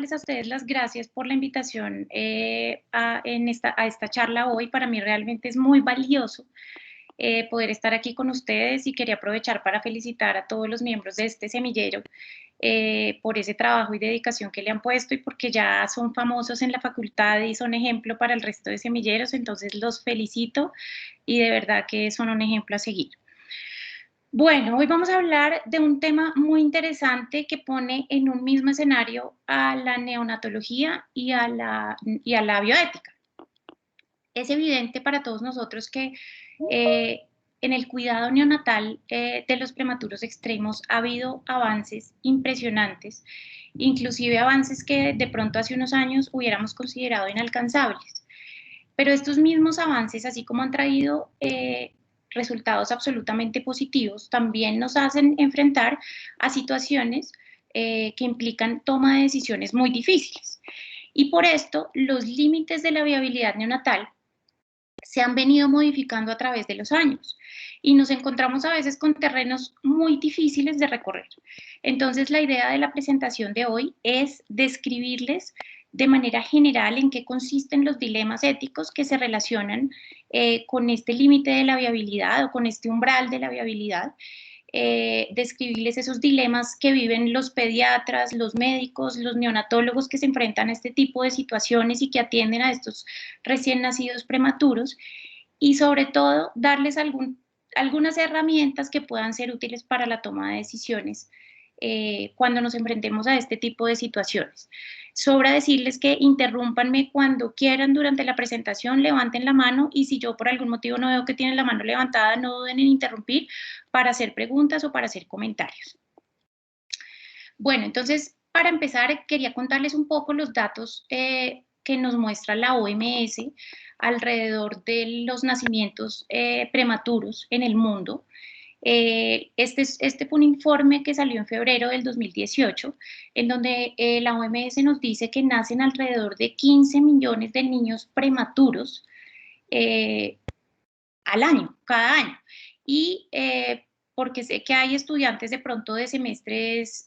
darles a ustedes las gracias por la invitación a esta charla hoy. Para mí realmente es muy valioso poder estar aquí con ustedes y quería aprovechar para felicitar a todos los miembros de este semillero por ese trabajo y dedicación que le han puesto y porque ya son famosos en la facultad y son ejemplo para el resto de semilleros, entonces los felicito y de verdad que son un ejemplo a seguir. Bueno, hoy vamos a hablar de un tema muy interesante que pone en un mismo escenario a la neonatología y a la bioética. Es evidente para todos nosotros que en el cuidado neonatal de los prematuros extremos ha habido avances impresionantes, inclusive avances que de pronto hace unos años hubiéramos considerado inalcanzables. Pero estos mismos avances, así como han traído resultados absolutamente positivos, también nos hacen enfrentar a situaciones que implican toma de decisiones muy difíciles. Y por esto, los límites de la viabilidad neonatal se han venido modificando a través de los años y nos encontramos a veces con terrenos muy difíciles de recorrer. Entonces, la idea de la presentación de hoy es describirles de manera general en qué consisten los dilemas éticos que se relacionan con este límite de la viabilidad o con este umbral de la viabilidad, describirles esos dilemas que viven los pediatras, los médicos, los neonatólogos que se enfrentan a este tipo de situaciones y que atienden a estos recién nacidos prematuros y sobre todo darles algunas herramientas que puedan ser útiles para la toma de decisiones cuando nos enfrentemos a este tipo de situaciones. Sobra decirles que interrúmpanme cuando quieran durante la presentación, levanten la mano y si yo por algún motivo no veo que tienen la mano levantada, no duden en interrumpir para hacer preguntas o para hacer comentarios. Bueno, entonces, para empezar, quería contarles un poco los datos que nos muestra la OMS alrededor de los nacimientos prematuros en el mundo. Este fue un informe que salió en febrero del 2018, en donde la OMS nos dice que nacen alrededor de 15 millones de niños prematuros al año, cada año. Y porque sé que hay estudiantes de pronto de semestres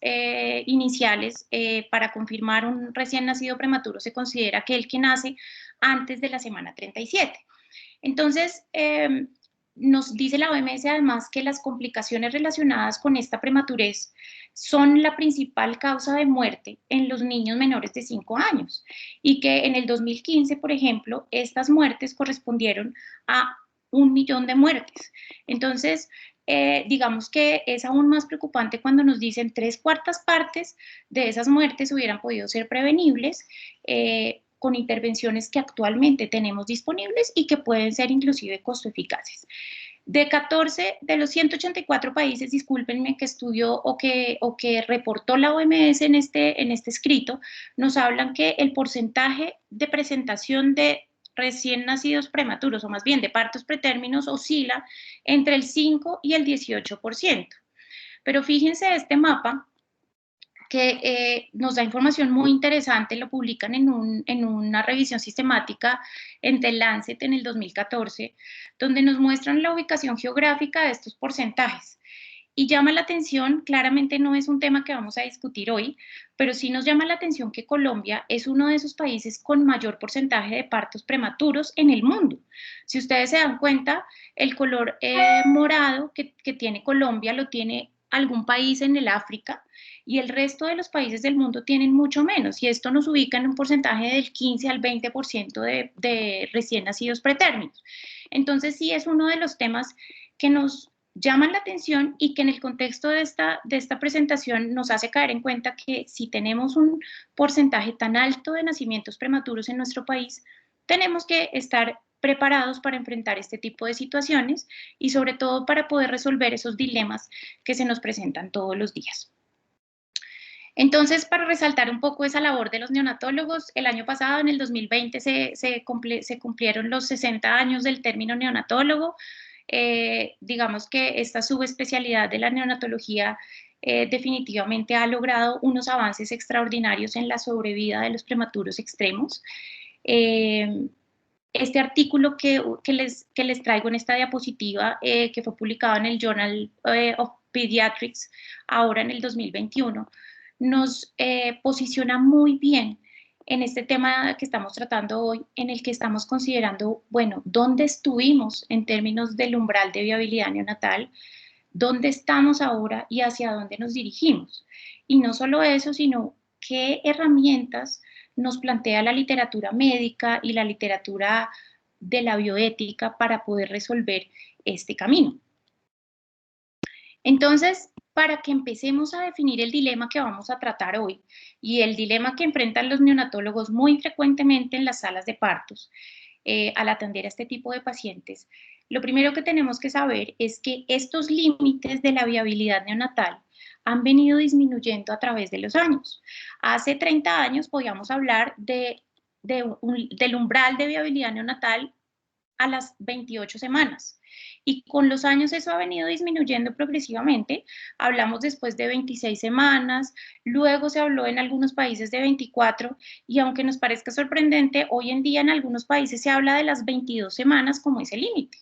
iniciales, para confirmar un recién nacido prematuro se considera aquel que nace antes de la semana 37. Entonces, nos dice la OMS además que las complicaciones relacionadas con esta prematurez son la principal causa de muerte en los niños menores de 5 años y que en el 2015, por ejemplo, estas muertes correspondieron a 1 millón de muertes. Entonces, digamos que es aún más preocupante cuando nos dicen 3/4 partes de esas muertes hubieran podido ser prevenibles con intervenciones que actualmente tenemos disponibles y que pueden ser inclusive costo eficaces. De 14 de los 184 países, discúlpenme, que estudió o que reportó la OMS en este escrito, nos hablan que el porcentaje de presentación de recién nacidos prematuros, o más bien de partos pretérminos, oscila entre el 5 y el 18%. Pero fíjense este mapa que nos da información muy interesante, lo publican en una revisión sistemática en The Lancet en el 2014, donde nos muestran la ubicación geográfica de estos porcentajes. Y llama la atención, claramente no es un tema que vamos a discutir hoy, pero sí nos llama la atención que Colombia es uno de esos países con mayor porcentaje de partos prematuros en el mundo. Si ustedes se dan cuenta, el color morado que tiene Colombia lo tiene algún país en el África y el resto de los países del mundo tienen mucho menos y esto nos ubica en un porcentaje del 15 al 20% de recién nacidos pretérminos. Entonces sí es uno de los temas que nos llaman la atención y que en el contexto de esta presentación nos hace caer en cuenta que si tenemos un porcentaje tan alto de nacimientos prematuros en nuestro país, tenemos que estar preparados para enfrentar este tipo de situaciones y sobre todo para poder resolver esos dilemas que se nos presentan todos los días. Entonces, para resaltar un poco esa labor de los neonatólogos, el año pasado, en el 2020, se cumplieron los 60 años del término neonatólogo. Digamos que esta subespecialidad de la neonatología definitivamente ha logrado unos avances extraordinarios en la sobrevida de los prematuros extremos. Este artículo que les traigo en esta diapositiva, que fue publicado en el Journal of Pediatrics ahora en el 2021, nos posiciona muy bien en este tema que estamos tratando hoy, en el que estamos considerando, bueno, ¿dónde estuvimos en términos del umbral de viabilidad neonatal? ¿Dónde estamos ahora y hacia dónde nos dirigimos? Y no solo eso, sino qué herramientas nos plantea la literatura médica y la literatura de la bioética para poder resolver este camino. Entonces, para que empecemos a definir el dilema que vamos a tratar hoy y el dilema que enfrentan los neonatólogos muy frecuentemente en las salas de partos al atender a este tipo de pacientes, lo primero que tenemos que saber es que estos límites de la viabilidad neonatal han venido disminuyendo a través de los años. Hace 30 años podíamos hablar del umbral de viabilidad neonatal a las 28 semanas. Y con los años eso ha venido disminuyendo progresivamente. Hablamos después de 26 semanas, luego se habló en algunos países de 24, y aunque nos parezca sorprendente, hoy en día en algunos países se habla de las 22 semanas como ese límite.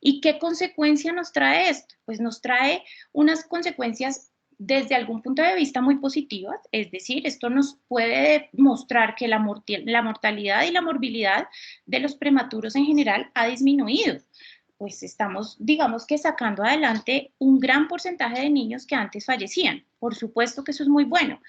¿Y qué consecuencia nos trae esto? Pues nos trae unas consecuencias desde algún punto de vista muy positivas, es decir, esto nos puede mostrar que la mortalidad y la morbilidad de los prematuros en general ha disminuido. Pues estamos, digamos que sacando adelante un gran porcentaje de niños que antes fallecían. Por supuesto que eso es muy bueno,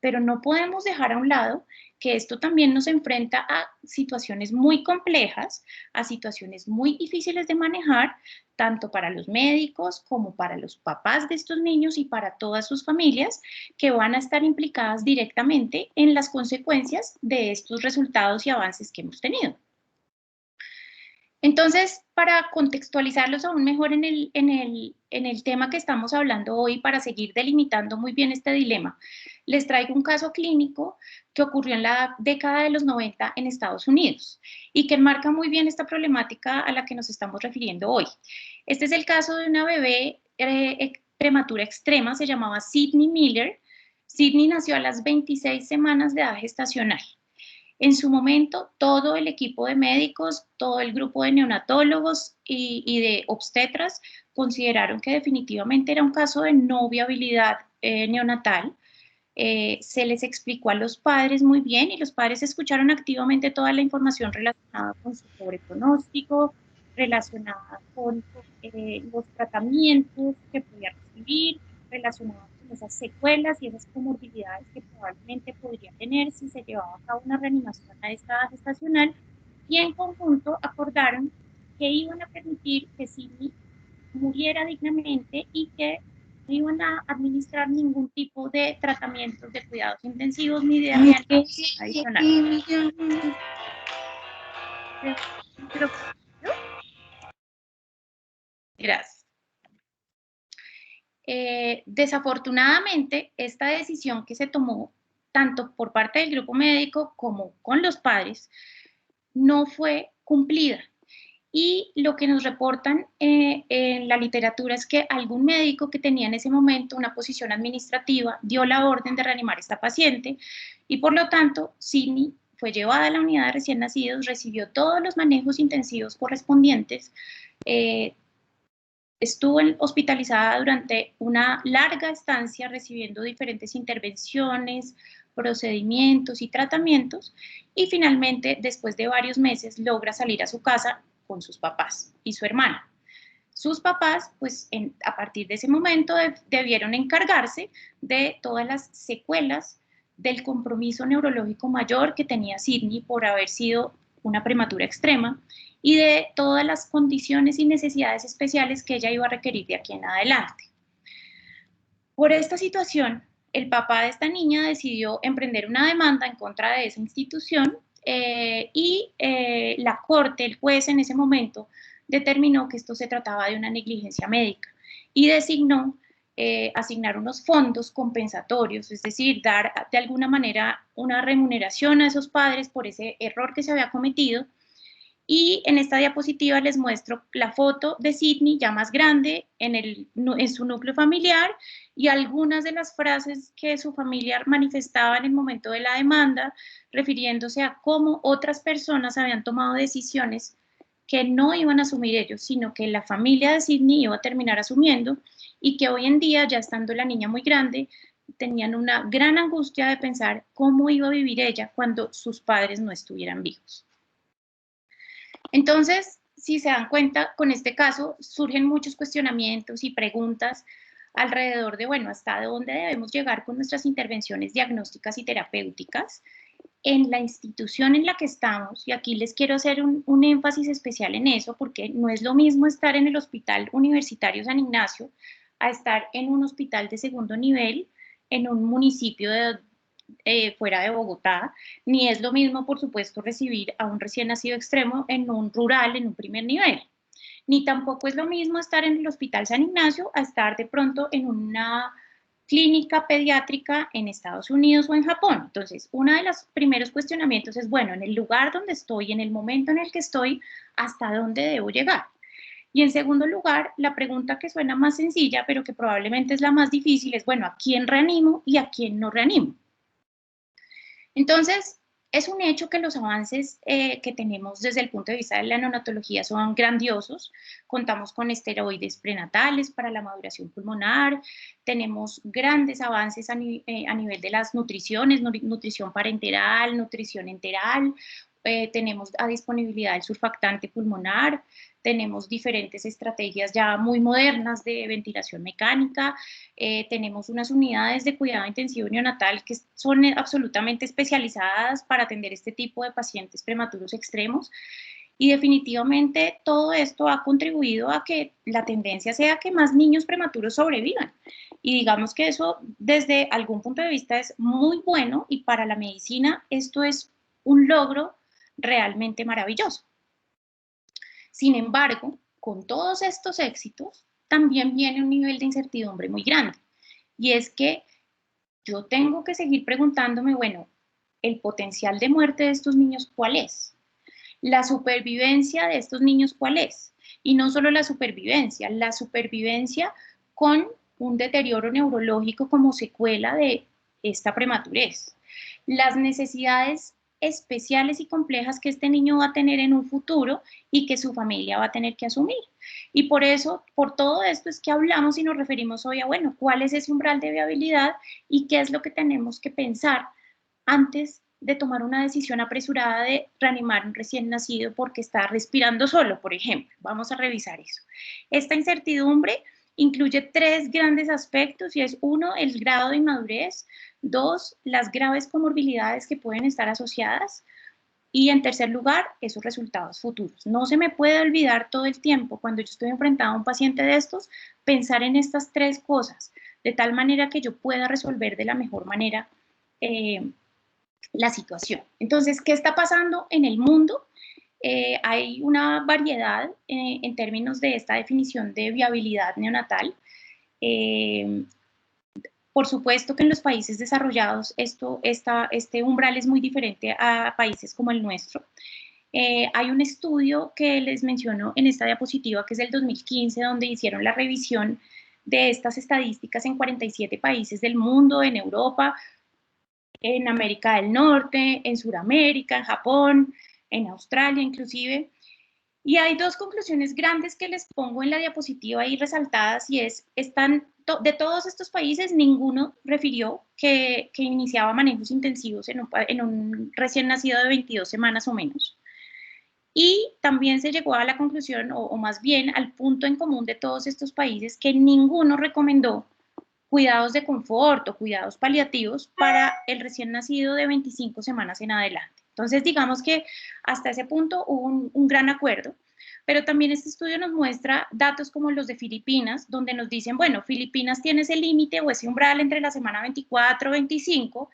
pero no podemos dejar a un lado que esto también nos enfrenta a situaciones muy complejas, a situaciones muy difíciles de manejar, tanto para los médicos como para los papás de estos niños y para todas sus familias, que van a estar implicadas directamente en las consecuencias de estos resultados y avances que hemos tenido. Entonces, para contextualizarlos aún mejor en el tema que estamos hablando hoy, para seguir delimitando muy bien este dilema, les traigo un caso clínico que ocurrió en la década de los 90 en Estados Unidos y que enmarca muy bien esta problemática a la que nos estamos refiriendo hoy. Este es el caso de una bebé prematura extrema, se llamaba Sydney Miller. Sydney nació a las 26 semanas de edad gestacional. En su momento, todo el equipo de médicos, todo el grupo de neonatólogos y de obstetras consideraron que definitivamente era un caso de no viabilidad neonatal. Se les explicó a los padres muy bien y los padres escucharon activamente toda la información relacionada con su pobre pronóstico, relacionada con los tratamientos que podía recibir, relacionada con esas secuelas y esas comorbilidades que probablemente podría tener si se llevaba a cabo una reanimación a esta edad gestacional, y en conjunto acordaron que iban a permitir que Sidney muriera dignamente y que no iban a administrar ningún tipo de tratamientos de cuidados intensivos ni de reanimación adicional. Gracias. Desafortunadamente, esta decisión que se tomó tanto por parte del grupo médico como con los padres no fue cumplida. Y lo que nos reportan en la literatura es que algún médico que tenía en ese momento una posición administrativa dio la orden de reanimar a esta paciente y por lo tanto Sydney fue llevada a la unidad de recién nacidos, recibió todos los manejos intensivos correspondientes, estuvo hospitalizada durante una larga estancia recibiendo diferentes intervenciones, procedimientos y tratamientos, y finalmente, después de varios meses, logra salir a su casa con sus papás y su hermana. Sus papás, pues a partir de ese momento debieron encargarse de todas las secuelas del compromiso neurológico mayor que tenía Sydney por haber sido una prematura extrema y de todas las condiciones y necesidades especiales que ella iba a requerir de aquí en adelante. Por esta situación, el papá de esta niña decidió emprender una demanda en contra de esa institución y la corte, el juez en ese momento, determinó que esto se trataba de una negligencia médica y designó asignar unos fondos compensatorios, es decir, dar de alguna manera una remuneración a esos padres por ese error que se había cometido. Y en esta diapositiva les muestro la foto de Sydney ya más grande en su núcleo familiar y algunas de las frases que su familia manifestaba en el momento de la demanda, refiriéndose a cómo otras personas habían tomado decisiones que no iban a asumir ellos, sino que la familia de Sydney iba a terminar asumiendo, y que hoy en día, ya estando la niña muy grande, tenían una gran angustia de pensar cómo iba a vivir ella cuando sus padres no estuvieran vivos. Entonces, si se dan cuenta, con este caso surgen muchos cuestionamientos y preguntas alrededor de, bueno, hasta dónde debemos llegar con nuestras intervenciones diagnósticas y terapéuticas en la institución en la que estamos, y aquí les quiero hacer un énfasis especial en eso, porque no es lo mismo estar en el Hospital Universitario San Ignacio a estar en un hospital de segundo nivel en un municipio fuera de Bogotá, ni es lo mismo, por supuesto, recibir a un recién nacido extremo en un rural, en un primer nivel. Ni tampoco es lo mismo estar en el Hospital San Ignacio a estar de pronto en una clínica pediátrica en Estados Unidos o en Japón. Entonces, uno de los primeros cuestionamientos es, bueno, en el lugar donde estoy, en el momento en el que estoy, ¿hasta dónde debo llegar? Y en segundo lugar, la pregunta que suena más sencilla, pero que probablemente es la más difícil, es, bueno, ¿a quién reanimo y a quién no reanimo? Entonces, es un hecho que los avances que tenemos desde el punto de vista de la neonatología son grandiosos. Contamos con esteroides prenatales para la maduración pulmonar, tenemos grandes avances a nivel de las nutriciones, nutrición parenteral, nutrición enteral, tenemos a disponibilidad el surfactante pulmonar, tenemos diferentes estrategias ya muy modernas de ventilación mecánica, tenemos unas unidades de cuidado intensivo neonatal que son absolutamente especializadas para atender este tipo de pacientes prematuros extremos, y definitivamente todo esto ha contribuido a que la tendencia sea que más niños prematuros sobrevivan. Y digamos que eso desde algún punto de vista es muy bueno, y para la medicina esto es un logro realmente maravilloso. Sin embargo, con todos estos éxitos, también viene un nivel de incertidumbre muy grande. Y es que yo tengo que seguir preguntándome, bueno, ¿el potencial de muerte de estos niños cuál es? ¿La supervivencia de estos niños cuál es? Y no solo la supervivencia con un deterioro neurológico como secuela de esta prematurez. Las necesidades especiales y complejas que este niño va a tener en un futuro y que su familia va a tener que asumir. Y por eso, por todo esto es que hablamos y nos referimos hoy a, bueno, ¿cuál es ese umbral de viabilidad y qué es lo que tenemos que pensar antes de tomar una decisión apresurada de reanimar un recién nacido porque está respirando solo, por ejemplo? Vamos a revisar eso. Esta incertidumbre incluye tres grandes aspectos, y es: uno, el grado de inmadurez; dos, las graves comorbilidades que pueden estar asociadas; y en tercer lugar, esos resultados futuros. No se me puede olvidar todo el tiempo, cuando yo estoy enfrentado a un paciente de estos, pensar en estas tres cosas, de tal manera que yo pueda resolver de la mejor manera la situación. Entonces, ¿qué está pasando en el mundo? Hay una variedad en términos de esta definición de viabilidad neonatal. Por supuesto que en los países desarrollados este umbral es muy diferente a países como el nuestro. Hay un estudio que les menciono en esta diapositiva, que es del 2015, donde hicieron la revisión de estas estadísticas en 47 países del mundo, en Europa, en América del Norte, en Sudamérica, en Japón, en Australia inclusive. Y hay dos conclusiones grandes que les pongo en la diapositiva ahí resaltadas, y es, de todos estos países, ninguno refirió que iniciaba manejos intensivos en un recién nacido de 22 semanas o menos. Y también se llegó a la conclusión, o más bien al punto en común de todos estos países, que ninguno recomendó cuidados de confort o cuidados paliativos para el recién nacido de 25 semanas en adelante. Entonces, digamos que hasta ese punto hubo un gran acuerdo, pero también este estudio nos muestra datos como los de Filipinas, donde nos dicen, bueno, Filipinas tiene ese límite o ese umbral entre la semana 24 y 25,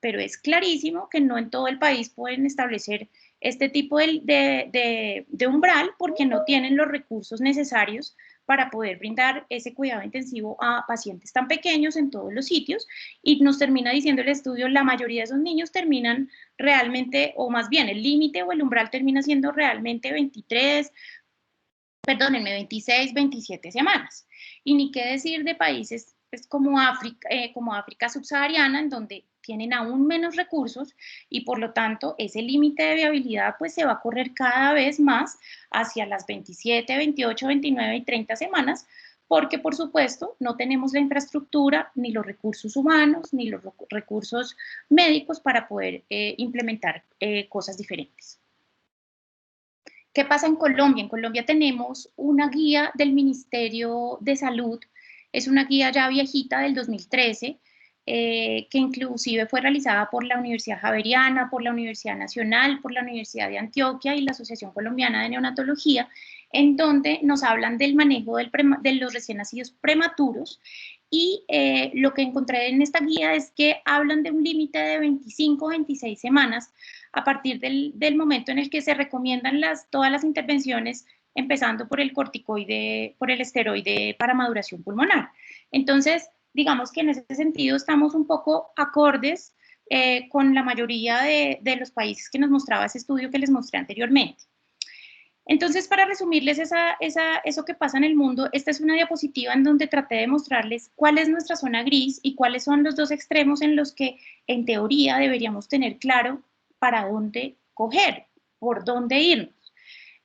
pero es clarísimo que no en todo el país pueden establecer este tipo de umbral, porque no tienen los recursos necesarios para poder brindar ese cuidado intensivo a pacientes tan pequeños en todos los sitios. Y nos termina diciendo el estudio, la mayoría de esos niños terminan realmente, o más bien el límite o el umbral termina siendo realmente 26, 27 semanas. Y ni qué decir de países pues, como África subsahariana, en donde tienen aún menos recursos, y por lo tanto ese límite de viabilidad pues se va a correr cada vez más hacia las 27, 28, 29 y 30 semanas, porque por supuesto no tenemos la infraestructura, ni los recursos humanos, ni los recursos médicos para poder implementar cosas diferentes. ¿Qué pasa en Colombia? En Colombia tenemos una guía del Ministerio de Salud, es una guía ya viejita del 2013, que inclusive fue realizada por la Universidad Javeriana, por la Universidad Nacional, por la Universidad de Antioquia y la Asociación Colombiana de Neonatología, en donde nos hablan del manejo de los recién nacidos prematuros, y lo que encontré en esta guía es que hablan de un límite de 25 o 26 semanas a partir del momento en el que se recomiendan todas las intervenciones, empezando por el corticoide, por el esteroide para maduración pulmonar. Entonces, digamos que en ese sentido estamos un poco acordes con la mayoría de los países que nos mostraba ese estudio que les mostré anteriormente. Entonces, para resumirles eso que pasa en el mundo, esta es una diapositiva en donde traté de mostrarles cuál es nuestra zona gris y cuáles son los dos extremos en los que, en teoría, deberíamos tener claro para dónde coger, por dónde irnos.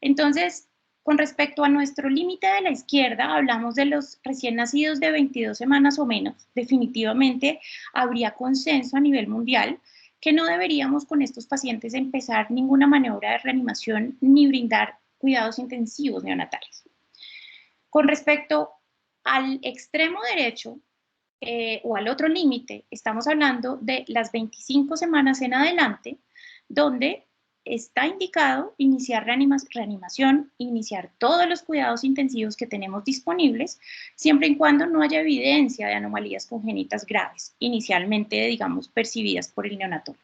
Entonces, con respecto a nuestro límite de la izquierda, hablamos de los recién nacidos de 22 semanas o menos. Definitivamente habría consenso a nivel mundial que no deberíamos con estos pacientes empezar ninguna maniobra de reanimación ni brindar cuidados intensivos neonatales. Con respecto al extremo derecho o al otro límite, estamos hablando de las 25 semanas en adelante, donde está indicado iniciar reanimación, iniciar todos los cuidados intensivos que tenemos disponibles, siempre y cuando no haya evidencia de anomalías congénitas graves, inicialmente, digamos, percibidas por el neonatólogo.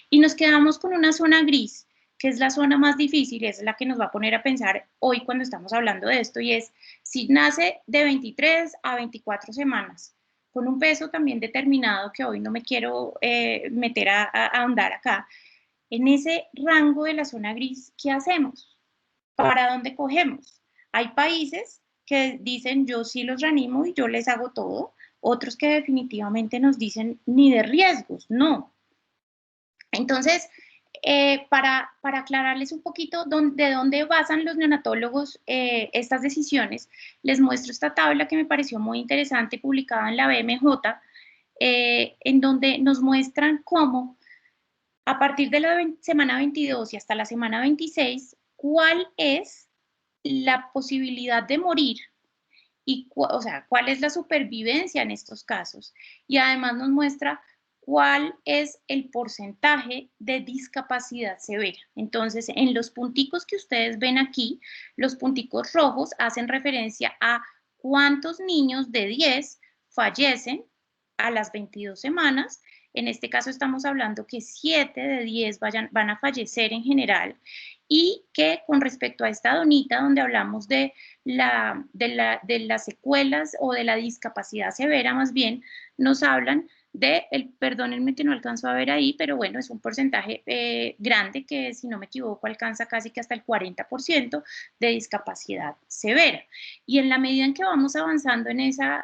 Y nos quedamos con una zona gris, que es la zona más difícil y es la que nos va a poner a pensar hoy cuando estamos hablando de esto, y es si nace de 23 a 24 semanas, con un peso también determinado que hoy no me quiero meter a ahondar acá, en ese rango de la zona gris, ¿qué hacemos? ¿Para dónde cogemos? Hay países que dicen yo sí los reanimo y yo les hago todo, otros que definitivamente nos dicen ni de riesgos, no. Entonces, para aclararles un poquito de dónde basan los neonatólogos estas decisiones, les muestro esta tabla que me pareció muy interesante, publicada en la BMJ, en donde nos muestran cómo a partir de la semana 22 y hasta la semana 26, cuál es la posibilidad de morir y o sea, cuál es la supervivencia en estos casos. Y además nos muestra cuál es el porcentaje de discapacidad severa. Entonces, en los punticos que ustedes ven aquí, los punticos rojos hacen referencia a cuántos niños de 10 fallecen a las 22 semanas. En este caso estamos hablando que 7 de 10 van a fallecer en general, y que con respecto a esta donita donde hablamos de las secuelas o de la discapacidad severa, más bien nos hablan perdónenme que no alcanzo a ver ahí, pero bueno, es un porcentaje grande que, si no me equivoco, alcanza casi que hasta el 40% de discapacidad severa. Y en la medida en que vamos avanzando en esas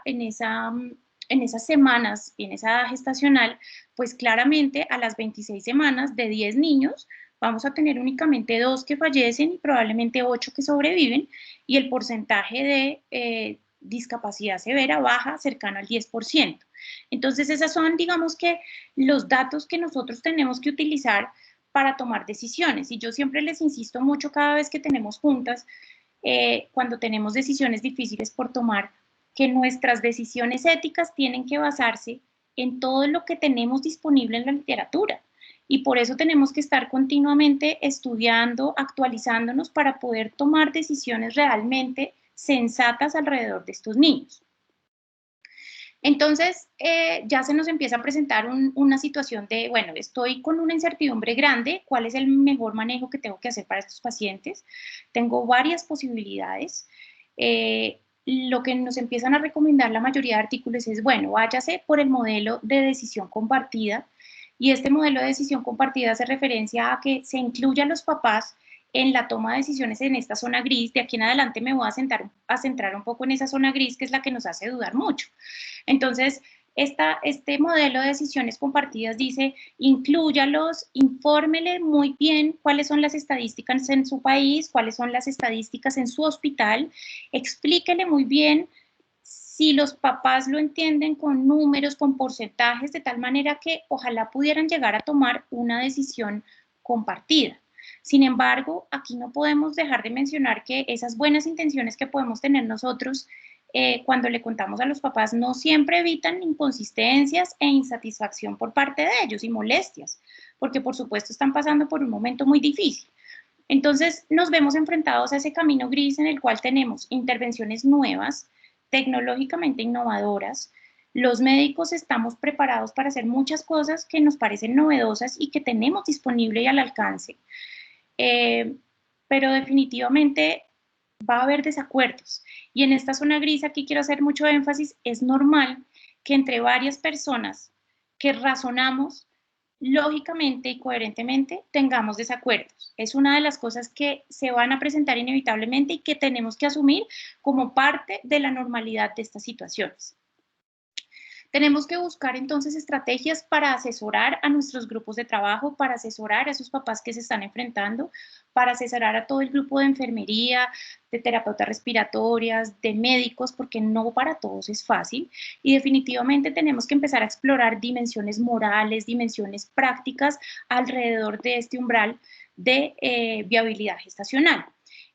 semanas, en esa edad gestacional, pues claramente a las 26 semanas de 10 niños, vamos a tener únicamente 2 que fallecen y probablemente 8 que sobreviven, y el porcentaje de discapacidad severa baja cercano al 10%. Entonces, esos son, digamos que, los datos que nosotros tenemos que utilizar para tomar decisiones. Y yo siempre les insisto mucho cada vez que tenemos juntas, cuando tenemos decisiones difíciles por tomar, que nuestras decisiones éticas tienen que basarse en todo lo que tenemos disponible en la literatura. Y por eso tenemos que estar continuamente estudiando, actualizándonos para poder tomar decisiones realmente sensatas alrededor de estos niños. Entonces, ya se nos empieza a presentar una situación de, bueno, estoy con una incertidumbre grande, ¿cuál es el mejor manejo que tengo que hacer para estos pacientes? Tengo varias posibilidades. Lo que nos empiezan a recomendar la mayoría de artículos es, bueno, váyase por el modelo de decisión compartida, y este modelo de decisión compartida hace referencia a que se incluya a los papás en la toma de decisiones en esta zona gris. De aquí en adelante me voy a centrar un poco en esa zona gris, que es la que nos hace dudar mucho. Entonces, este modelo de decisiones compartidas dice, inclúyalos, infórmele muy bien cuáles son las estadísticas en su país, cuáles son las estadísticas en su hospital, explíquele muy bien si los papás lo entienden con números, con porcentajes, de tal manera que ojalá pudieran llegar a tomar una decisión compartida. Sin embargo, aquí no podemos dejar de mencionar que esas buenas intenciones que podemos tener nosotros cuando le contamos a los papás no siempre evitan inconsistencias e insatisfacción por parte de ellos y molestias, porque por supuesto están pasando por un momento muy difícil. Entonces nos vemos enfrentados a ese camino gris en el cual tenemos intervenciones nuevas, tecnológicamente innovadoras. Los médicos estamos preparados para hacer muchas cosas que nos parecen novedosas y que tenemos disponible y al alcance. Pero definitivamente va a haber desacuerdos. Y en esta zona gris, aquí quiero hacer mucho énfasis, es normal que entre varias personas que razonamos lógicamente y coherentemente tengamos desacuerdos. Es una de las cosas que se van a presentar inevitablemente y que tenemos que asumir como parte de la normalidad de estas situaciones. Tenemos que buscar entonces estrategias para asesorar a nuestros grupos de trabajo, para asesorar a esos papás que se están enfrentando, para asesorar a todo el grupo de enfermería, de terapeutas respiratorias, de médicos, porque no para todos es fácil. Y definitivamente tenemos que empezar a explorar dimensiones morales, dimensiones prácticas alrededor de este umbral de viabilidad gestacional.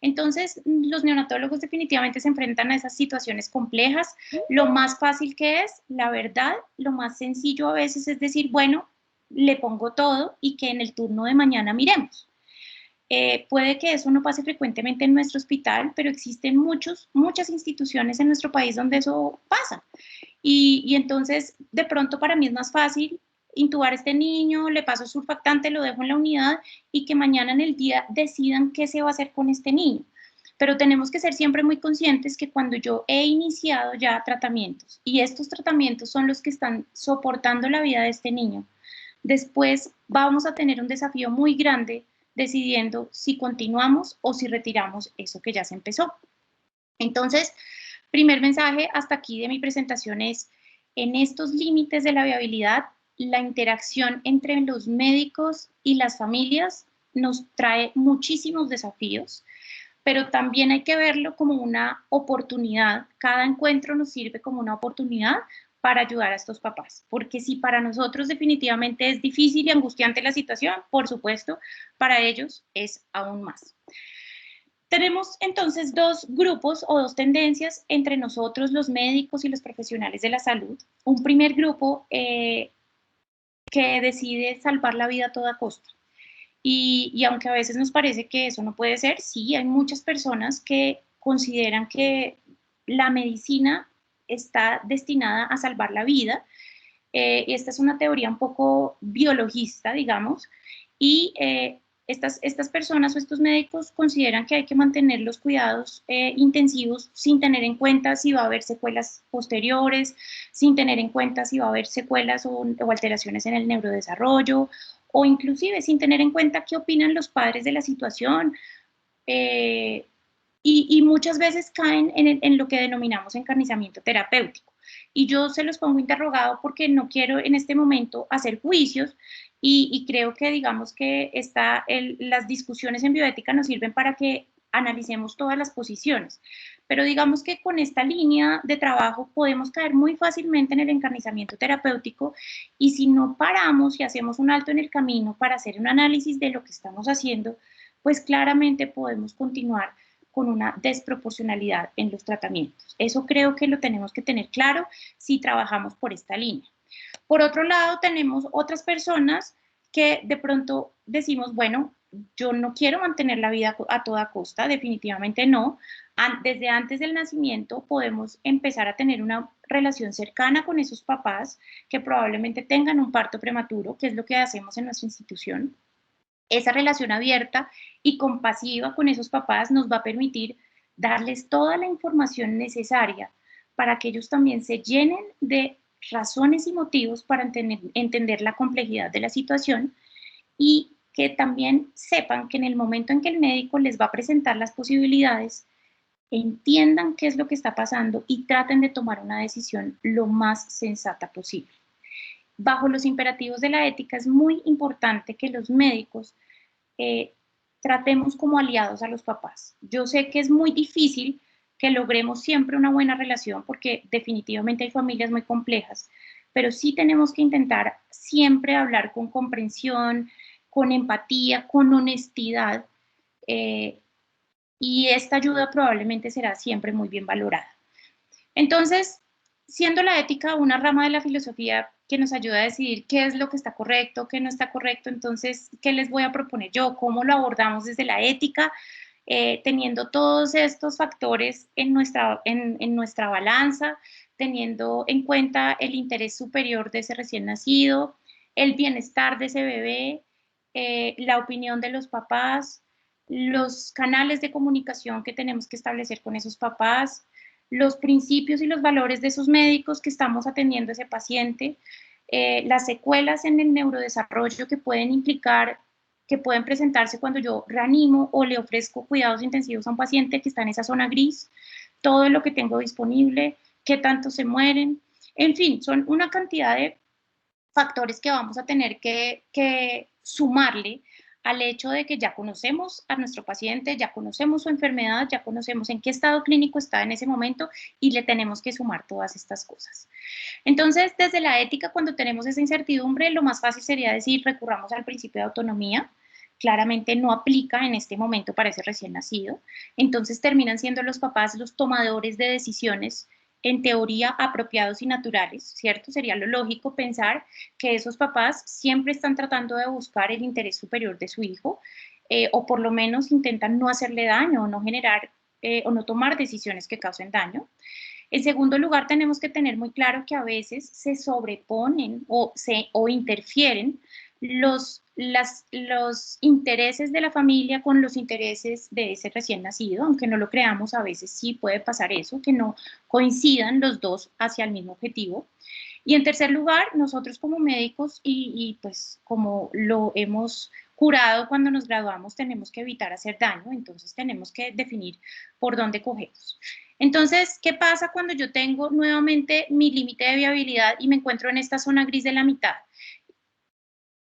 Entonces, los neonatólogos definitivamente se enfrentan a esas situaciones complejas. Lo más fácil que es, la verdad, lo más sencillo a veces es decir, bueno, le pongo todo y que en el turno de mañana miremos. Puede que eso no pase frecuentemente en nuestro hospital, pero existen muchas instituciones en nuestro país donde eso pasa. Y entonces, de pronto para mí es más fácil intubar a este niño, le paso surfactante, lo dejo en la unidad y que mañana en el día decidan qué se va a hacer con este niño. Pero tenemos que ser siempre muy conscientes que cuando yo he iniciado ya tratamientos y estos tratamientos son los que están soportando la vida de este niño, después vamos a tener un desafío muy grande decidiendo si continuamos o si retiramos eso que ya se empezó. Entonces, primer mensaje hasta aquí de mi presentación es, en estos límites de la viabilidad, la interacción entre los médicos y las familias nos trae muchísimos desafíos, pero también hay que verlo como una oportunidad. Cada encuentro nos sirve como una oportunidad para ayudar a estos papás, porque si para nosotros definitivamente es difícil y angustiante la situación, por supuesto, para ellos es aún más. Tenemos entonces dos grupos o dos tendencias entre nosotros, los médicos y los profesionales de la salud. Un primer grupo que decide salvar la vida a toda costa. Y aunque a veces nos parece que eso no puede ser, sí, hay muchas personas que consideran que la medicina está destinada a salvar la vida. Esta es una teoría un poco biologista, digamos, y estas personas o estos médicos consideran que hay que mantener los cuidados intensivos sin tener en cuenta si va a haber secuelas posteriores, sin tener en cuenta si va a haber secuelas o alteraciones en el neurodesarrollo, o inclusive sin tener en cuenta qué opinan los padres de la situación. Eh, y muchas veces caen en lo que denominamos encarnizamiento terapéutico. Y yo se los pongo interrogado porque no quiero en este momento hacer juicios y creo que digamos que las discusiones en bioética nos sirven para que analicemos todas las posiciones. Pero digamos que con esta línea de trabajo podemos caer muy fácilmente en el encarnizamiento terapéutico y si no paramos y hacemos un alto en el camino para hacer un análisis de lo que estamos haciendo, pues claramente podemos continuar con una desproporcionalidad en los tratamientos. Eso creo que lo tenemos que tener claro si trabajamos por esta línea. Por otro lado, tenemos otras personas que de pronto decimos, bueno, yo no quiero mantener la vida a toda costa, definitivamente no. Desde antes del nacimiento podemos empezar a tener una relación cercana con esos papás que probablemente tengan un parto prematuro, que es lo que hacemos en nuestra institución. Esa relación abierta y compasiva con esos papás nos va a permitir darles toda la información necesaria para que ellos también se llenen de razones y motivos para entender la complejidad de la situación y que también sepan que en el momento en que el médico les va a presentar las posibilidades, entiendan qué es lo que está pasando y traten de tomar una decisión lo más sensata posible. Bajo los imperativos de la ética es muy importante que los médicos tratemos como aliados a los papás. Yo sé que es muy difícil que logremos siempre una buena relación, porque definitivamente hay familias muy complejas, pero sí tenemos que intentar siempre hablar con comprensión, con empatía, con honestidad, eh, y esta ayuda probablemente será siempre muy bien valorada. Entonces, siendo la ética una rama de la filosofía que nos ayuda a decidir qué es lo que está correcto, qué no está correcto, entonces, ¿qué les voy a proponer yo? ¿Cómo lo abordamos desde la ética? Teniendo todos estos factores en nuestra balanza, teniendo en cuenta el interés superior de ese recién nacido, el bienestar de ese bebé, la opinión de los papás, los canales de comunicación que tenemos que establecer con esos papás, los principios y los valores de esos médicos que estamos atendiendo a ese paciente, las secuelas en el neurodesarrollo que pueden implicar, que pueden presentarse cuando yo reanimo o le ofrezco cuidados intensivos a un paciente que está en esa zona gris, todo lo que tengo disponible, qué tanto se mueren, en fin, son una cantidad de factores que vamos a tener que sumarle al hecho de que ya conocemos a nuestro paciente, ya conocemos su enfermedad, ya conocemos en qué estado clínico está en ese momento y le tenemos que sumar todas estas cosas. Entonces, desde la ética, cuando tenemos esa incertidumbre, lo más fácil sería decir, recurramos al principio de autonomía. Claramente no aplica en este momento para ese recién nacido. Entonces terminan siendo los papás los tomadores de decisiones en teoría apropiados y naturales, ¿cierto? Sería lo lógico pensar que esos papás siempre están tratando de buscar el interés superior de su hijo, o por lo menos intentan no hacerle daño o no generar o no tomar decisiones que causen daño. En segundo lugar, tenemos que tener muy claro que a veces se sobreponen o interfieren los intereses de la familia con los intereses de ese recién nacido, aunque no lo creamos, a veces sí puede pasar eso, que no coincidan los dos hacia el mismo objetivo. Y en tercer lugar, nosotros como médicos y pues como lo hemos curado cuando nos graduamos, tenemos que evitar hacer daño, entonces tenemos que definir por dónde cogemos. Entonces, ¿qué pasa cuando yo tengo nuevamente mi límite de viabilidad y me encuentro en esta zona gris de la mitad?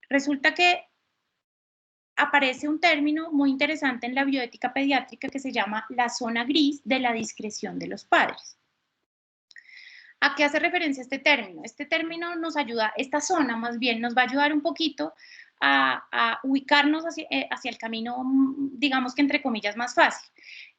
Resulta que aparece un término muy interesante en la bioética pediátrica que se llama la zona gris de la discreción de los padres. ¿A qué hace referencia este término? Este término nos ayuda, esta zona más bien nos va a ayudar un poquito a ubicarnos hacia el camino, digamos que entre comillas, más fácil.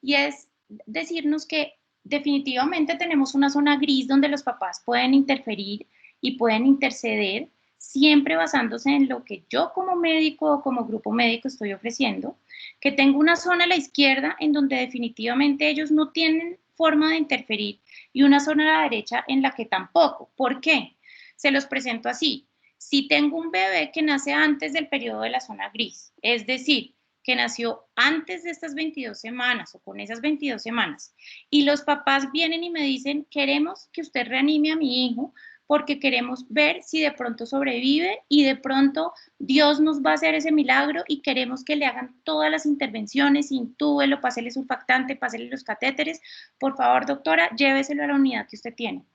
Y es decirnos que definitivamente tenemos una zona gris donde los papás pueden interferir y pueden interceder, siempre basándose en lo que yo como médico o como grupo médico estoy ofreciendo, que tengo una zona a la izquierda en donde definitivamente ellos no tienen forma de interferir y una zona a la derecha en la que tampoco. ¿Por qué? Se los presento así. Si tengo un bebé que nace antes del periodo de la zona gris, es decir, que nació antes de estas 22 semanas o con esas 22 semanas, y los papás vienen y me dicen, queremos que usted reanime a mi hijo porque queremos ver si de pronto sobrevive y de pronto Dios nos va a hacer ese milagro y queremos que le hagan todas las intervenciones, intúbelo, pásele surfactante, pásele los catéteres, por favor, doctora, lléveselo a la unidad que usted tiene.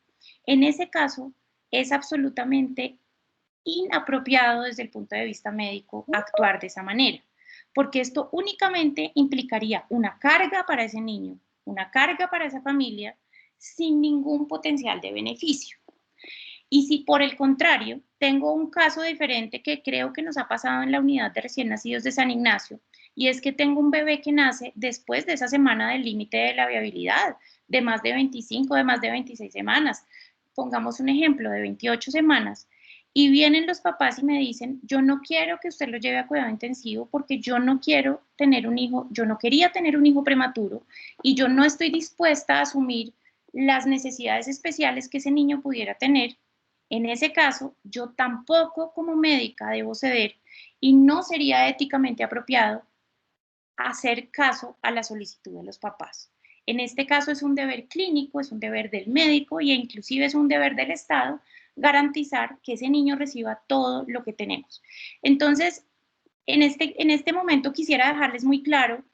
En ese caso, es absolutamente inapropiado desde el punto de vista médico actuar de esa manera, porque esto únicamente implicaría una carga para ese niño, una carga para esa familia, sin ningún potencial de beneficio. Y si por el contrario tengo un caso diferente que creo que nos ha pasado en la unidad de recién nacidos de San Ignacio, y es que tengo un bebé que nace después de esa semana del límite de la viabilidad, de más de 25, de más de 26 semanas, pongamos un ejemplo de 28 semanas, y vienen los papás y me dicen, yo no quiero que usted lo lleve a cuidado intensivo porque yo no quiero tener un hijo, yo no quería tener un hijo prematuro y yo no estoy dispuesta a asumir las necesidades especiales que ese niño pudiera tener. En ese caso, yo tampoco como médica debo ceder y no sería éticamente apropiado hacer caso a la solicitud de los papás. En este caso es un deber clínico, es un deber del médico e inclusive es un deber del Estado garantizar que ese niño reciba todo lo que tenemos. Entonces, en este momento quisiera dejarles muy claro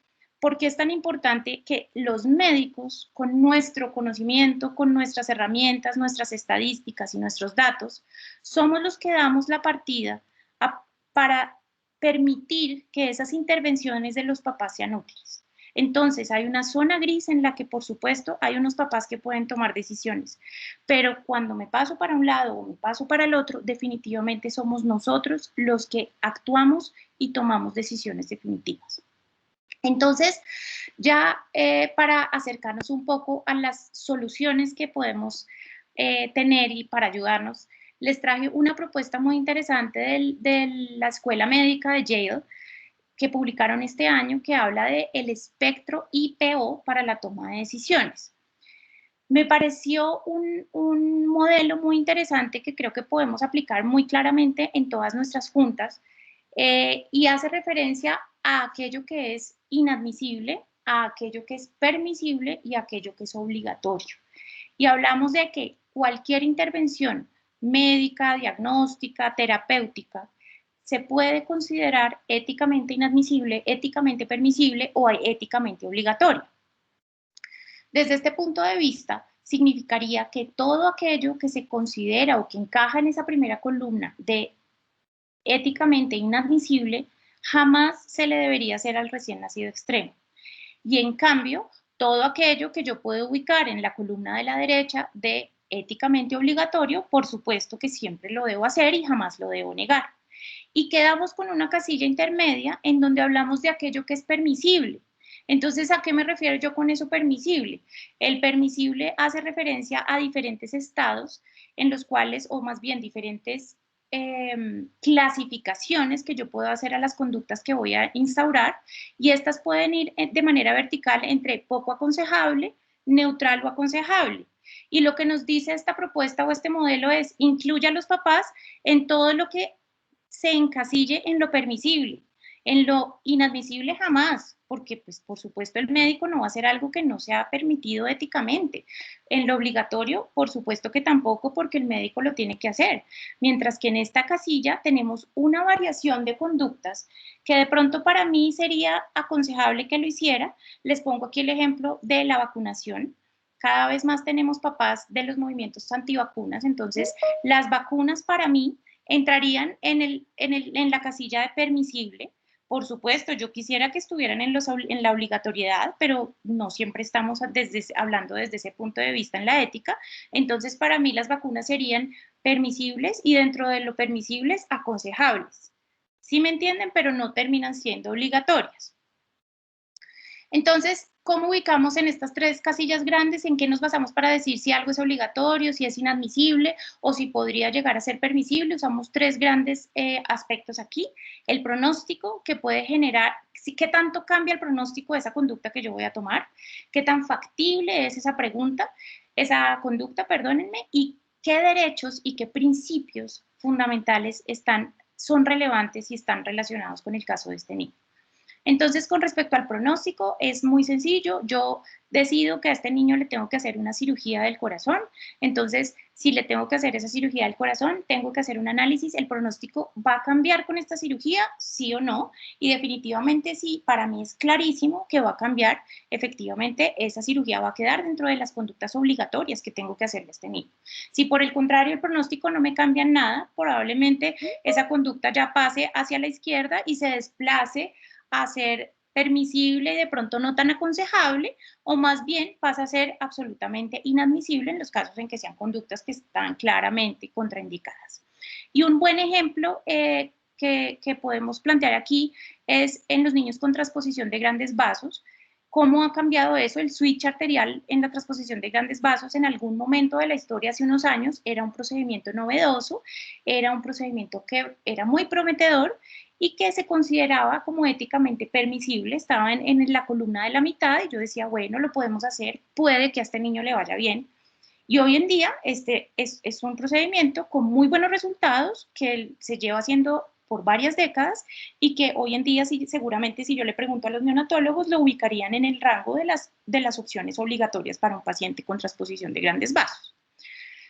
por qué es tan importante que los médicos, con nuestro conocimiento, con nuestras herramientas, nuestras estadísticas y nuestros datos, somos los que damos la partida para permitir que esas intervenciones de los papás sean útiles. Entonces, hay una zona gris en la que, por supuesto, hay unos papás que pueden tomar decisiones, pero cuando me paso para un lado o me paso para el otro, definitivamente somos nosotros los que actuamos y tomamos decisiones definitivas. Entonces, ya para acercarnos un poco a las soluciones que podemos tener y para ayudarnos, les traje una propuesta muy interesante de la Escuela Médica de Yale que publicaron este año que habla de el espectro IPO para la toma de decisiones. Me pareció un modelo muy interesante que creo que podemos aplicar muy claramente en todas nuestras juntas y hace referencia a aquello que es inadmisible, a aquello que es permisible y a aquello que es obligatorio. Y hablamos de que cualquier intervención médica, diagnóstica, terapéutica, se puede considerar éticamente inadmisible, éticamente permisible o éticamente obligatoria. Desde este punto de vista, significaría que todo aquello que se considera o que encaja en esa primera columna de éticamente inadmisible, jamás se le debería hacer al recién nacido extremo. Y en cambio, todo aquello que yo puedo ubicar en la columna de la derecha de éticamente obligatorio, por supuesto que siempre lo debo hacer y jamás lo debo negar. Y quedamos con una casilla intermedia en donde hablamos de aquello que es permisible. Entonces, ¿a qué me refiero yo con eso permisible? El permisible hace referencia a diferentes estados en los cuales, o más bien diferentes clasificaciones que yo puedo hacer a las conductas que voy a instaurar y estas pueden ir de manera vertical entre poco aconsejable, neutral o aconsejable. Y lo que nos dice esta propuesta o este modelo es incluya a los papás en todo lo que se encasille en lo permisible, en lo inadmisible jamás, porque pues por supuesto el médico no va a hacer algo que no sea permitido éticamente. En lo obligatorio, por supuesto que tampoco, porque el médico lo tiene que hacer. Mientras que en esta casilla tenemos una variación de conductas que de pronto para mí sería aconsejable que lo hiciera. Les pongo aquí el ejemplo de la vacunación. Cada vez más tenemos papás de los movimientos antivacunas, entonces las vacunas para mí entrarían en la casilla de permisible. Por supuesto, yo quisiera que estuvieran en la obligatoriedad, pero no siempre estamos hablando desde ese punto de vista en la ética. Entonces, para mí las vacunas serían permisibles y dentro de lo permisibles, aconsejables. Sí me entienden, pero no terminan siendo obligatorias. Entonces, ¿cómo ubicamos en estas tres casillas grandes? ¿En qué nos basamos para decir si algo es obligatorio, si es inadmisible o si podría llegar a ser permisible? Usamos tres grandes aspectos aquí. El pronóstico que puede generar, ¿qué tanto cambia el pronóstico de esa conducta que yo voy a tomar? ¿Qué tan factible es esa conducta, perdónenme? ¿Y qué derechos y qué principios fundamentales son relevantes y están relacionados con el caso de este niño? Entonces, con respecto al pronóstico, es muy sencillo. Yo decido que a este niño le tengo que hacer una cirugía del corazón. Entonces, si le tengo que hacer esa cirugía del corazón, tengo que hacer un análisis. ¿El pronóstico va a cambiar con esta cirugía? Sí o no. Y definitivamente sí, para mí es clarísimo que va a cambiar. Efectivamente, esa cirugía va a quedar dentro de las conductas obligatorias que tengo que hacerle a este niño. Si por el contrario el pronóstico no me cambia en nada, probablemente esa conducta ya pase hacia la izquierda y se desplace a ser permisible y de pronto no tan aconsejable, o más bien pasa a ser absolutamente inadmisible en los casos en que sean conductas que están claramente contraindicadas. Y un buen ejemplo que podemos plantear aquí es en los niños con transposición de grandes vasos. ¿Cómo ha cambiado eso? El switch arterial en la transposición de grandes vasos en algún momento de la historia, hace unos años, era un procedimiento novedoso, era un procedimiento que era muy prometedor y que se consideraba como éticamente permisible, estaba en la columna de la mitad y yo decía, bueno, lo podemos hacer, puede que a este niño le vaya bien. Y hoy en día este es un procedimiento con muy buenos resultados que se lleva haciendo por varias décadas y que hoy en día seguramente si yo le pregunto a los neonatólogos lo ubicarían en el rango de las opciones obligatorias para un paciente con transposición de grandes vasos.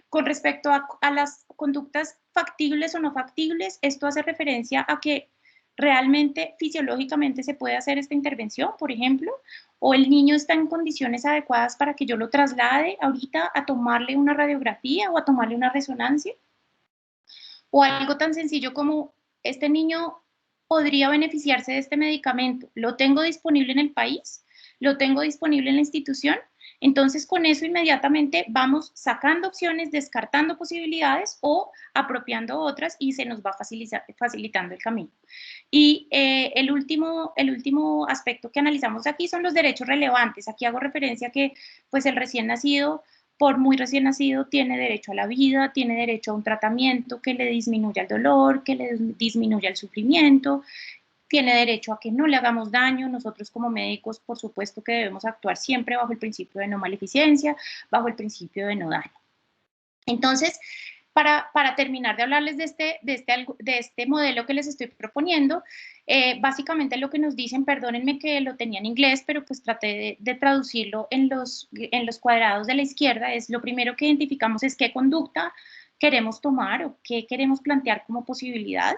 Con respecto a las conductas factibles o no factibles, esto hace referencia a que realmente fisiológicamente se puede hacer esta intervención, por ejemplo, o el niño está en condiciones adecuadas para que yo lo traslade ahorita a tomarle una radiografía o a tomarle una resonancia, o algo tan sencillo como este niño podría beneficiarse de este medicamento, lo tengo disponible en el país, lo tengo disponible en la institución. Entonces, con eso inmediatamente vamos sacando opciones, descartando posibilidades o apropiando otras y se nos va facilitando el camino. Y el último aspecto que analizamos aquí son los derechos relevantes. Aquí hago referencia a que pues, el recién nacido, por muy recién nacido, tiene derecho a la vida, tiene derecho a un tratamiento que le disminuya el dolor, que le disminuya el sufrimiento, tiene derecho a que no le hagamos daño. Nosotros como médicos, por supuesto que debemos actuar siempre bajo el principio de no maleficencia, bajo el principio de no daño. Entonces, para terminar de hablarles de este modelo que les estoy proponiendo, básicamente lo que nos dicen, perdónenme que lo tenía en inglés, pero pues traté de traducirlo en los cuadrados de la izquierda, es lo primero que identificamos es qué conducta queremos tomar o qué queremos plantear como posibilidad.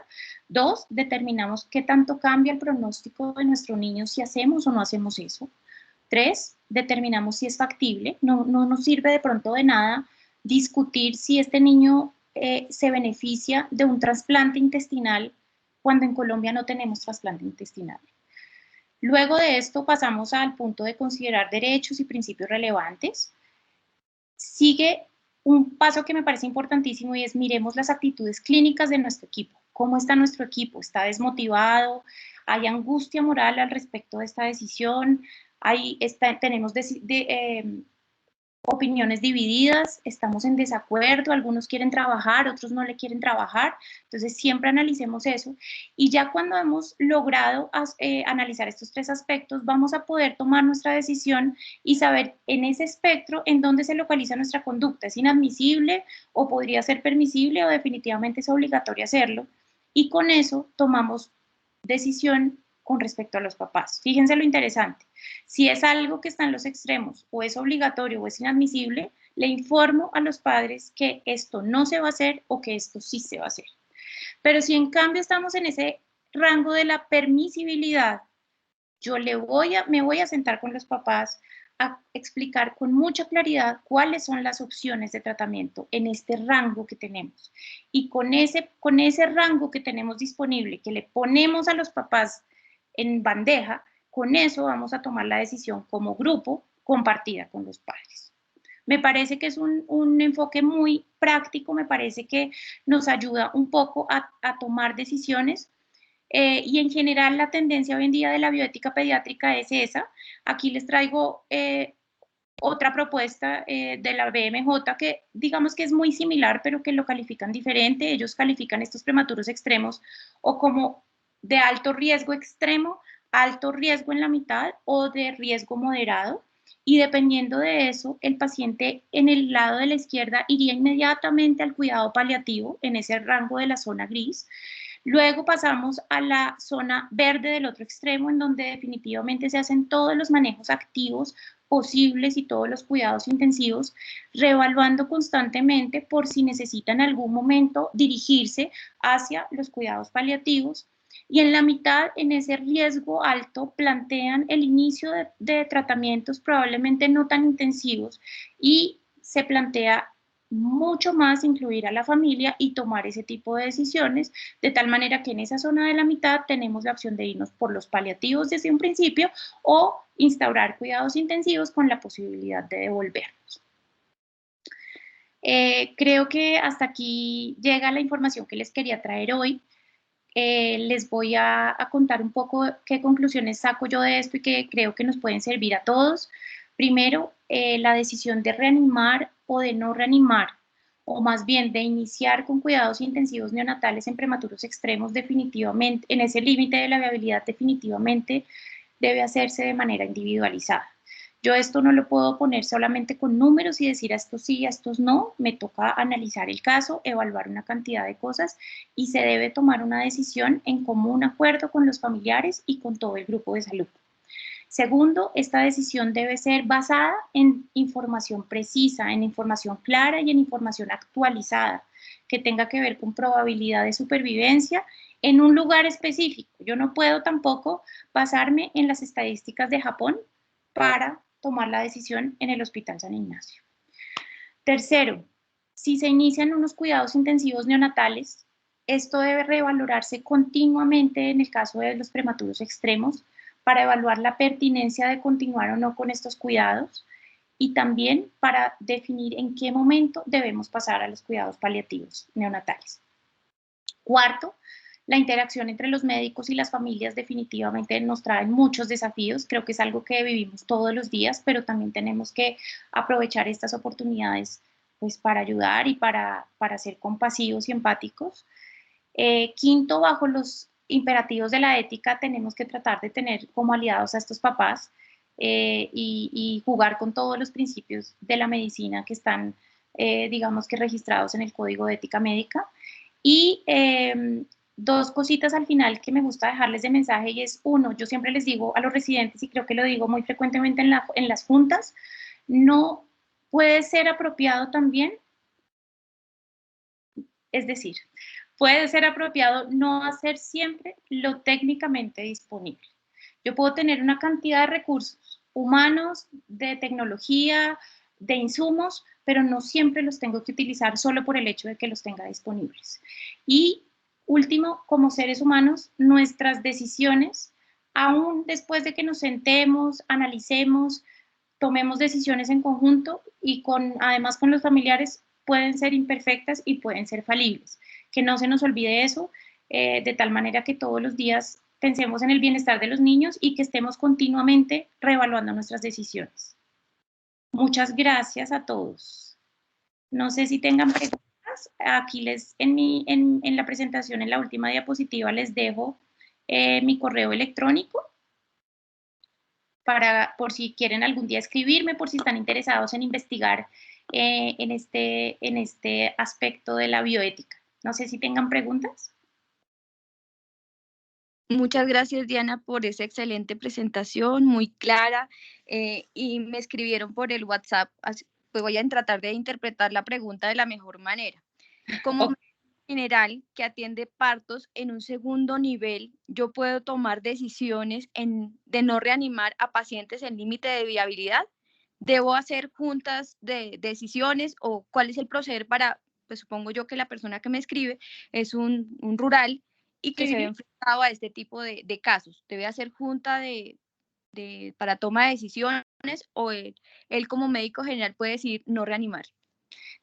2, determinamos qué tanto cambia el pronóstico de nuestro niño si hacemos o no hacemos eso. 3, determinamos si es factible. No nos sirve de pronto de nada discutir si este niño se beneficia de un trasplante intestinal cuando en Colombia no tenemos trasplante intestinal. Luego de esto pasamos al punto de considerar derechos y principios relevantes. Sigue un paso que me parece importantísimo y es miremos las actitudes clínicas de nuestro equipo. ¿Cómo está nuestro equipo? ¿Está desmotivado? ¿Hay angustia moral al respecto de esta decisión? Tenemos opiniones divididas, estamos en desacuerdo, algunos quieren trabajar, otros no le quieren trabajar, entonces siempre analicemos eso y ya cuando hemos logrado analizar estos 3 aspectos, vamos a poder tomar nuestra decisión y saber en ese espectro en dónde se localiza nuestra conducta, es inadmisible o podría ser permisible o definitivamente es obligatorio hacerlo y con eso tomamos decisión con respecto a los papás. Fíjense lo interesante. Si es algo que está en los extremos, o es obligatorio o es inadmisible, le informo a los padres que esto no se va a hacer o que esto sí se va a hacer. Pero si en cambio estamos en ese rango de la permisibilidad, yo me voy a sentar con los papás a explicar con mucha claridad cuáles son las opciones de tratamiento en este rango que tenemos. Y con ese rango que tenemos disponible, que le ponemos a los papás en bandeja, con eso vamos a tomar la decisión como grupo compartida con los padres. Me parece que es un enfoque muy práctico, me parece que nos ayuda un poco a tomar decisiones y en general la tendencia hoy en día de la bioética pediátrica es esa. Aquí les traigo otra propuesta de la BMJ que digamos que es muy similar, pero que lo califican diferente. Ellos califican estos prematuros extremos o como de alto riesgo extremo, alto riesgo en la mitad o de riesgo moderado. Y dependiendo de eso, el paciente en el lado de la izquierda iría inmediatamente al cuidado paliativo en ese rango de la zona gris. Luego pasamos a la zona verde del otro extremo, en donde definitivamente se hacen todos los manejos activos posibles y todos los cuidados intensivos, reevaluando constantemente por si necesita en algún momento dirigirse hacia los cuidados paliativos. Y en la mitad, en ese riesgo alto, plantean el inicio de tratamientos probablemente no tan intensivos y se plantea mucho más incluir a la familia y tomar ese tipo de decisiones, de tal manera que en esa zona de la mitad tenemos la opción de irnos por los paliativos desde un principio o instaurar cuidados intensivos con la posibilidad de devolvernos. Creo que hasta aquí llega la información que les quería traer hoy. Les voy a contar un poco qué conclusiones saco yo de esto y que creo que nos pueden servir a todos. Primero, la decisión de reanimar o de no reanimar, o más bien de iniciar con cuidados intensivos neonatales en prematuros extremos definitivamente, en ese límite de la viabilidad definitivamente debe hacerse de manera individualizada. Yo esto no lo puedo poner solamente con números y decir a estos sí, a estos no, me toca analizar el caso, evaluar una cantidad de cosas y se debe tomar una decisión en común acuerdo con los familiares y con todo el grupo de salud. Segundo, esta decisión debe ser basada en información precisa, en información clara y en información actualizada, que tenga que ver con probabilidad de supervivencia en un lugar específico. Yo no puedo tampoco basarme en las estadísticas de Japón para tomar la decisión en el Hospital San Ignacio. Tercero, si se inician unos cuidados intensivos neonatales, esto debe revalorarse continuamente en el caso de los prematuros extremos para evaluar la pertinencia de continuar o no con estos cuidados y también para definir en qué momento debemos pasar a los cuidados paliativos neonatales. Cuarto, la interacción entre los médicos y las familias definitivamente nos trae muchos desafíos. Creo que es algo que vivimos todos los días, pero también tenemos que aprovechar estas oportunidades pues, para ayudar y para ser compasivos y empáticos. Quinto, bajo los imperativos de la ética, tenemos que tratar de tener como aliados a estos papás y jugar con todos los principios de la medicina que están, digamos que registrados en el Código de Ética Médica. Y dos cositas al final que me gusta dejarles de mensaje y es, uno, yo siempre les digo a los residentes y creo que lo digo muy frecuentemente en las juntas, no puede ser apropiado también, es decir, puede ser apropiado no hacer siempre lo técnicamente disponible. Yo puedo tener una cantidad de recursos humanos, de tecnología, de insumos, pero no siempre los tengo que utilizar solo por el hecho de que los tenga disponibles. Y último, como seres humanos, nuestras decisiones, aún después de que nos sentemos, analicemos, tomemos decisiones en conjunto y además con los familiares, pueden ser imperfectas y pueden ser falibles. Que no se nos olvide eso, de tal manera que todos los días pensemos en el bienestar de los niños y que estemos continuamente reevaluando nuestras decisiones. Muchas gracias a todos. No sé si tengan preguntas. Aquí en la presentación, en la última diapositiva, les dejo mi correo electrónico por si quieren algún día escribirme, por si están interesados en investigar en este aspecto de la bioética. No sé si tengan preguntas. Muchas gracias, Diana, por esa excelente presentación, muy clara, y me escribieron por el WhatsApp, pues voy a tratar de interpretar la pregunta de la mejor manera. Como general que atiende partos en un segundo nivel, yo puedo tomar decisiones de no reanimar a pacientes en límite de viabilidad. ¿Debo hacer juntas de decisiones o cuál es el proceder para, pues supongo yo que la persona que me escribe es un rural y que se ve enfrentado a este tipo de casos? ¿Debe hacer junta para toma de decisiones o él como médico general puede decir no reanimar?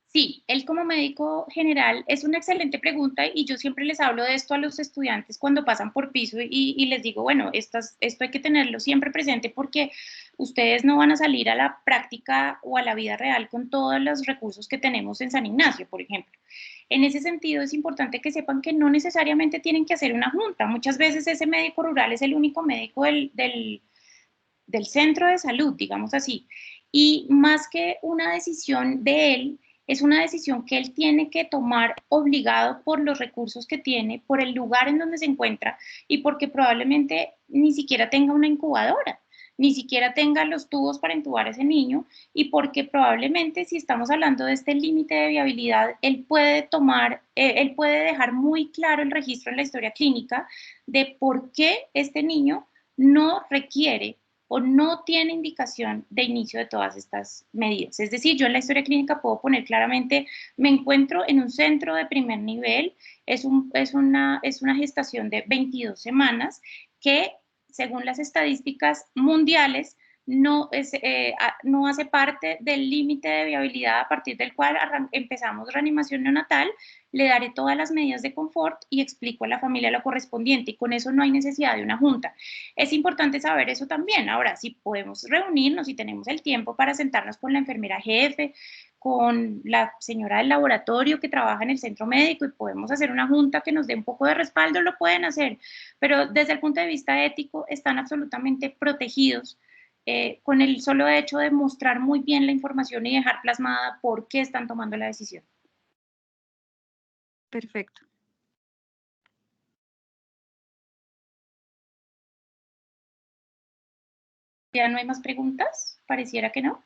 Sí, él como médico general es una excelente pregunta y yo siempre les hablo de esto a los estudiantes cuando pasan por piso y les digo, bueno, esto hay que tenerlo siempre presente porque ustedes no van a salir a la práctica o a la vida real con todos los recursos que tenemos en San Ignacio, por ejemplo. En ese sentido es importante que sepan que no necesariamente tienen que hacer una junta. Muchas veces ese médico rural es el único médico del centro de salud, digamos así. Y más que una decisión de él, es una decisión que él tiene que tomar obligado por los recursos que tiene, por el lugar en donde se encuentra y porque probablemente ni siquiera tenga una incubadora, ni siquiera tenga los tubos para intubar a ese niño y porque probablemente si estamos hablando de este límite de viabilidad, él puede dejar muy claro el registro en la historia clínica de por qué este niño no requiere o no tiene indicación de inicio de todas estas medidas. Es decir, yo en la historia clínica puedo poner claramente, me encuentro en un centro de primer nivel, es una gestación de 22 semanas que, según las estadísticas mundiales, no hace parte del límite de viabilidad a partir del cual empezamos reanimación neonatal. Le daré todas las medidas de confort y explico a la familia lo correspondiente y con eso no hay necesidad de una junta. Es importante saber eso también. Ahora, si podemos reunirnos y tenemos el tiempo para sentarnos con la enfermera jefe, con la señora del laboratorio que trabaja en el centro médico y podemos hacer una junta que nos dé un poco de respaldo, lo pueden hacer, pero desde el punto de vista ético están absolutamente protegidos con el solo hecho de mostrar muy bien la información y dejar plasmada por qué están tomando la decisión. Perfecto. ¿Ya no hay más preguntas? Pareciera que no.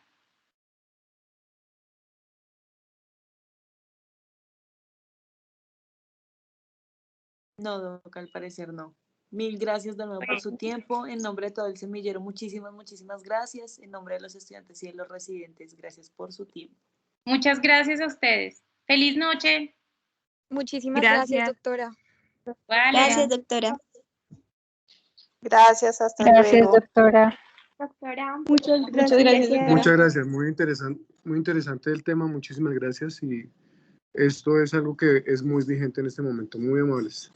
No, Doc, al parecer no. Mil gracias de nuevo por su tiempo. En nombre de todo el semillero, muchísimas gracias. En nombre de los estudiantes y de los residentes, gracias por su tiempo. Muchas gracias a ustedes. ¡Feliz noche! Muchísimas gracias, doctora. Vale. Gracias, doctora. Gracias, hasta Gracias, luego. doctora. Doctora. Muchas Muchas gracias, doctora. Muchas gracias, muy interesante el tema, muchísimas gracias y esto es algo que es muy vigente en este momento, muy amables.